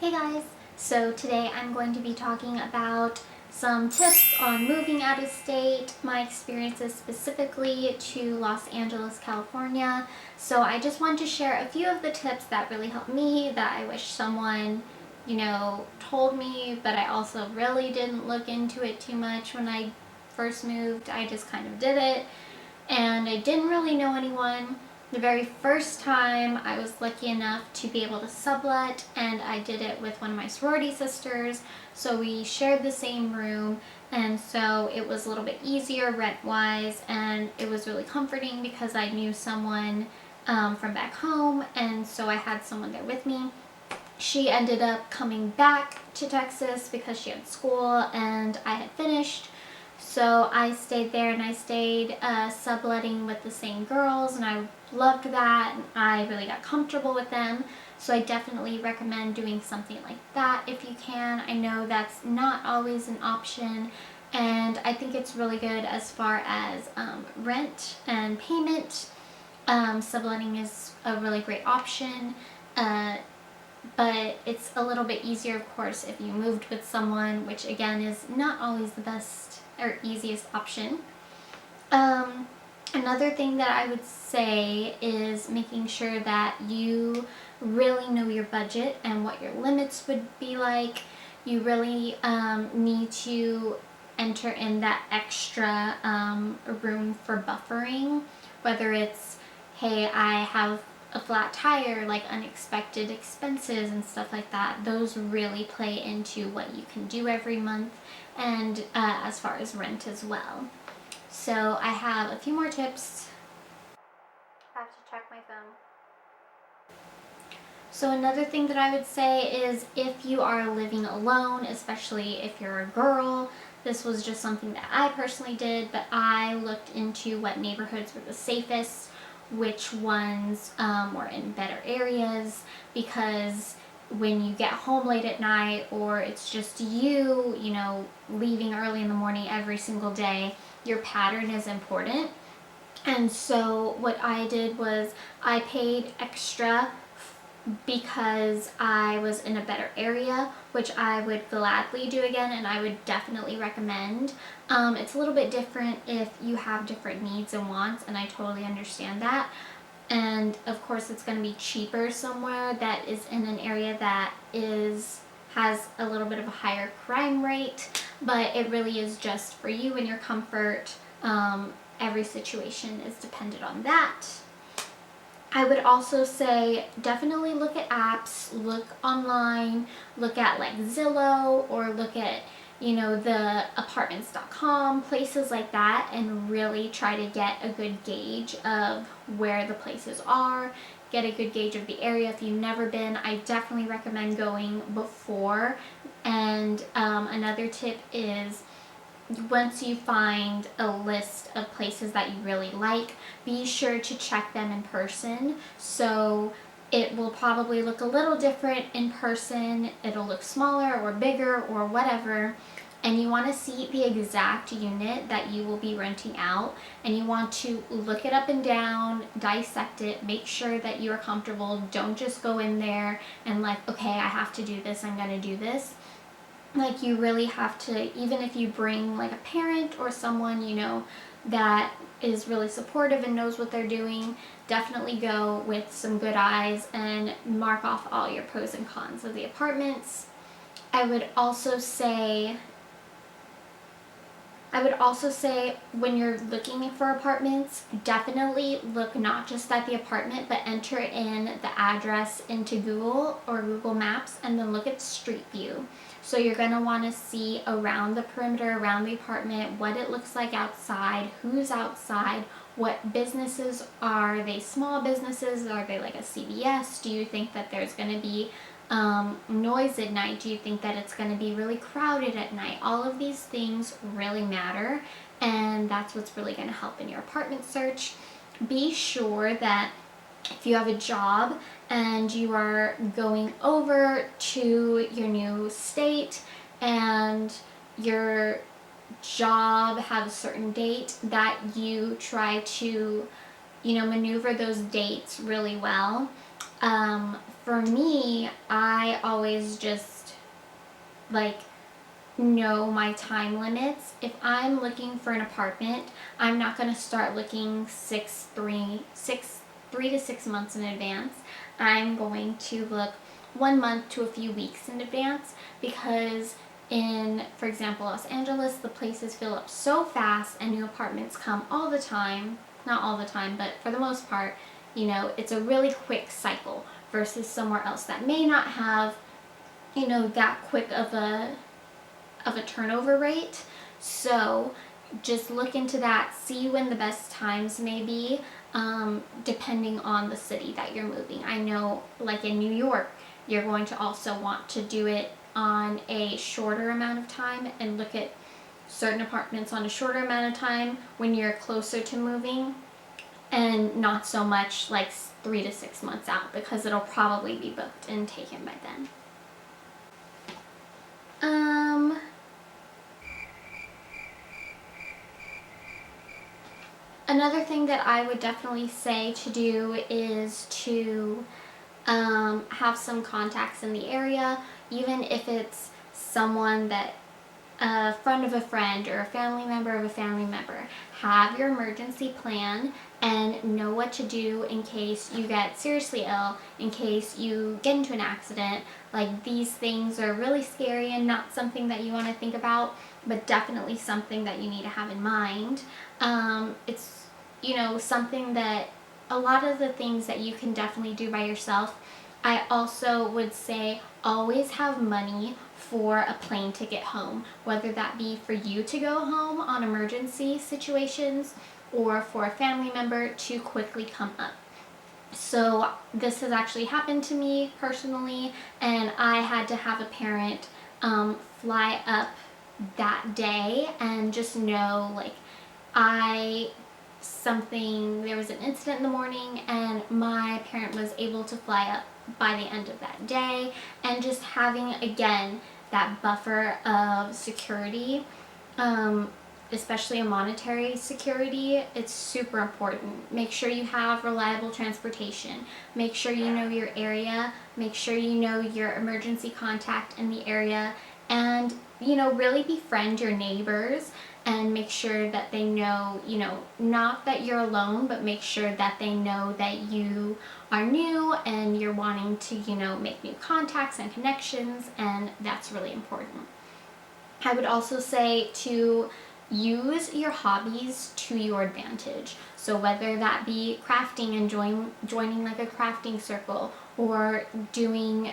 Hey guys! So today I'm going to be talking about some tips on moving out of state, my experiences specifically to Los Angeles, California. So I just wanted to share a few of the tips that really helped me that I wish someone, told me, but I also really didn't look into it too much when I first moved. I just kind of did it and I didn't really know anyone. The very first time I was lucky enough to be able to sublet, and I did it with one of my sorority sisters, so we shared the same room, and so it was a little bit easier rent-wise, and it was really comforting because I knew someone from back home, and so I had someone there with me. She ended up coming back to Texas because she had school and I had finished. So I stayed there and I stayed subletting with the same girls, and I loved that. I really got comfortable with them. So I definitely recommend doing something like that if you can. I know that's not always an option, and I think it's really good as far as rent and payment. Subletting is a really great option. But it's a little bit easier, of course, if you moved with someone, which again is not always the best or easiest option. Another thing that I would say is making sure that you really know your budget and what your limits would be like. You really need to enter in that extra room for buffering, whether it's, hey, I have a flat tire, like unexpected expenses and stuff like that. Those really play into what you can do every month, and as far as rent as well. So I have a few more tips. I have to check my phone. So another thing that I would say is if you are living alone, especially if you're a girl, this was just something that I personally did, but I looked into what neighborhoods were the safest, which ones were in better areas, because when you get home late at night or it's just you, leaving early in the morning every single day, your pattern is important. And so what I did was I paid extra because I was in a better area, which I would gladly do again and I would definitely recommend. It's a little bit different if you have different needs and wants, and I totally understand that. And of course it's going to be cheaper somewhere that is in an area that has a little bit of a higher crime rate, but it really is just for you and your comfort. Every situation is dependent on that. I would also say definitely look at apps, look online, look at like Zillow, or look at, the apartments.com, places like that, and really try to get a good gauge of where the places are, get a good gauge of the area. If you've never been, I definitely recommend going before. And another tip is, once you find a list of places that you really like, be sure to check them in person. So it will probably look a little different in person. It'll look smaller or bigger or whatever. And you want to see the exact unit that you will be renting out, and you want to look it up and down, dissect it, make sure that you are comfortable. Don't just go in there and like, okay, I have to do this, I'm going to do this. Like, you really have to, even if you bring like a parent or someone that is really supportive and knows what they're doing, definitely go with some good eyes and mark off all your pros and cons of the apartments. I would also say when you're looking for apartments, definitely look not just at the apartment, but enter in the address into Google or Google Maps, and then look at Street View. So you're going to want to see around the perimeter, around the apartment, what it looks like outside, who's outside, what businesses are they, small businesses, are they like a CVS? Do you think that there's going to be noise at night? Do you think that it's going to be really crowded at night? All of these things really matter, and that's what's really going to help in your apartment search. Be sure that if you have a job and you are going over to your new state and your job has a certain date, that you try to maneuver those dates really well. For me, I always just like know my time limits. If I'm looking for an apartment, I'm not going to start looking 3 to 6 months in advance. I'm going to look 1 month to a few weeks in advance, because in, for example, Los Angeles, the places fill up so fast and new apartments come all the time. Not all the time, but for the most part, it's a really quick cycle versus somewhere else that may not have, that quick of a turnover rate. So just look into that, see when the best times may be, depending on the city that you're moving. I know, like in New York, you're going to also want to do it on a shorter amount of time and look at certain apartments on a shorter amount of time when you're closer to moving, and not so much like 3 to 6 months out, because it'll probably be booked and taken by then. Another thing that I would definitely say to do is to have some contacts in the area, even if it's someone that, a friend of a friend or a family member of a family member. Have your emergency plan and know what to do in case you get seriously ill, in case you get into an accident. Like, these things are really scary and not something that you want to think about, but definitely something that you need to have in mind. It's, something that a lot of the things that you can definitely do by yourself. I also would say always have money for a plane ticket home, whether that be for you to go home on emergency situations or for a family member to quickly come up. So this has actually happened to me personally, and I had to have a parent fly up that day, and just know, like, there was an incident in the morning and my parent was able to fly up by the end of that day. And just having, again, that buffer of security, especially a monetary security, it's super important. Make sure you have reliable transportation. Make sure you know your area. Make sure you know your emergency contact in the area. And, really befriend your neighbors and make sure that they know, not that you're alone, but make sure that they know that you are new and you're wanting to, make new contacts and connections, and that's really important. I would also say to use your hobbies to your advantage. So whether that be crafting and joining like a crafting circle, or doing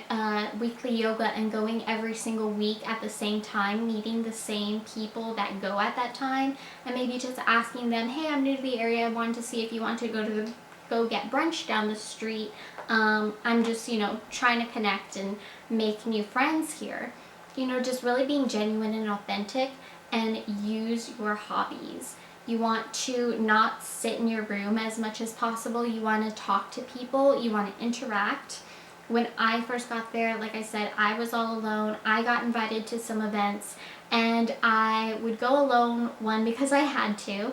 weekly yoga and going every single week at the same time, meeting the same people that go at that time, and maybe just asking them, hey, I'm new to the area, I wanted to see if you want to go get brunch down the street. I'm just, trying to connect and make new friends here. Just really being genuine and authentic, and use your hobbies. You want to not sit in your room as much as possible. You want to talk to people. You want to interact. When I first got there, like I said, I was all alone. I got invited to some events, and I would go alone, one, because I had to,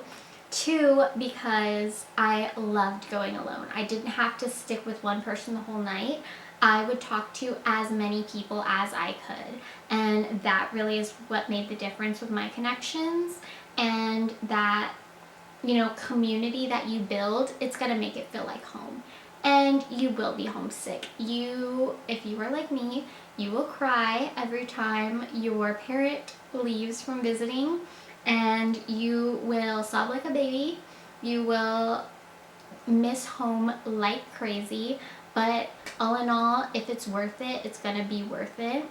two, because I loved going alone. I didn't have to stick with one person the whole night. I would talk to as many people as I could, and that really is what made the difference with my connections. And that, community that you build, it's going to make it feel like home. And you will be homesick. If you are like me, you will cry every time your parent leaves from visiting, and you will sob like a baby. You will miss home like crazy. But all in all, if it's worth it, it's going to be worth it.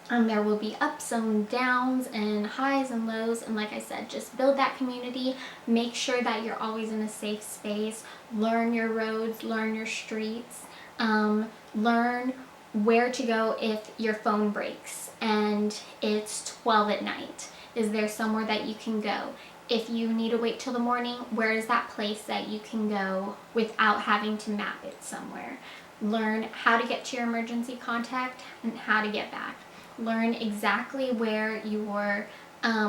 There will be ups and downs and highs and lows, and like I said, just build that community. Make sure that you're always in a safe space. Learn your roads, learn your streets, learn where to go if your phone breaks and it's 12 at night. Is there somewhere that you can go? If you need to wait till the morning, where is that place that you can go without having to map it somewhere? Learn how to get to your emergency contact and how to get back. Learn exactly where your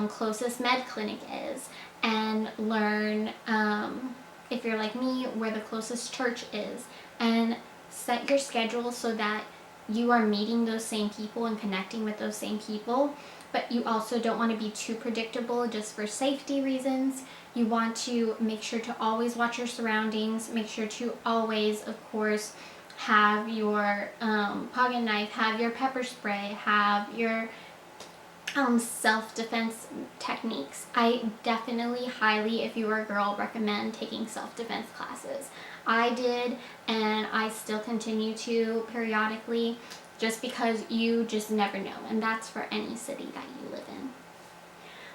closest med clinic is, and learn, if you're like me, where the closest church is. And set your schedule so that you are meeting those same people and connecting with those same people, but you also don't want to be too predictable just for safety reasons. You want to make sure to always watch your surroundings, make sure to always, of course, have your pocket knife, have your pepper spray, have your self-defense techniques. I definitely highly, if you are a girl, recommend taking self-defense classes. I did, and I still continue to periodically, just because you just never know, and that's for any city that you live in.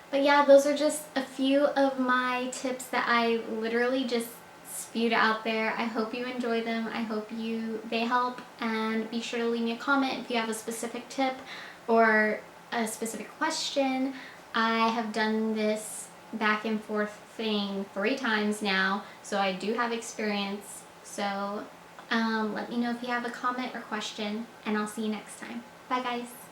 But yeah, those are just a few of my tips that I literally just spewed out there. I hope you enjoy them. I hope they help, and be sure to leave me a comment if you have a specific tip or a specific question. I have done this back and forth thing 3 times now, so I do have experience. So let me know if you have a comment or question, and I'll see you next time. Bye guys.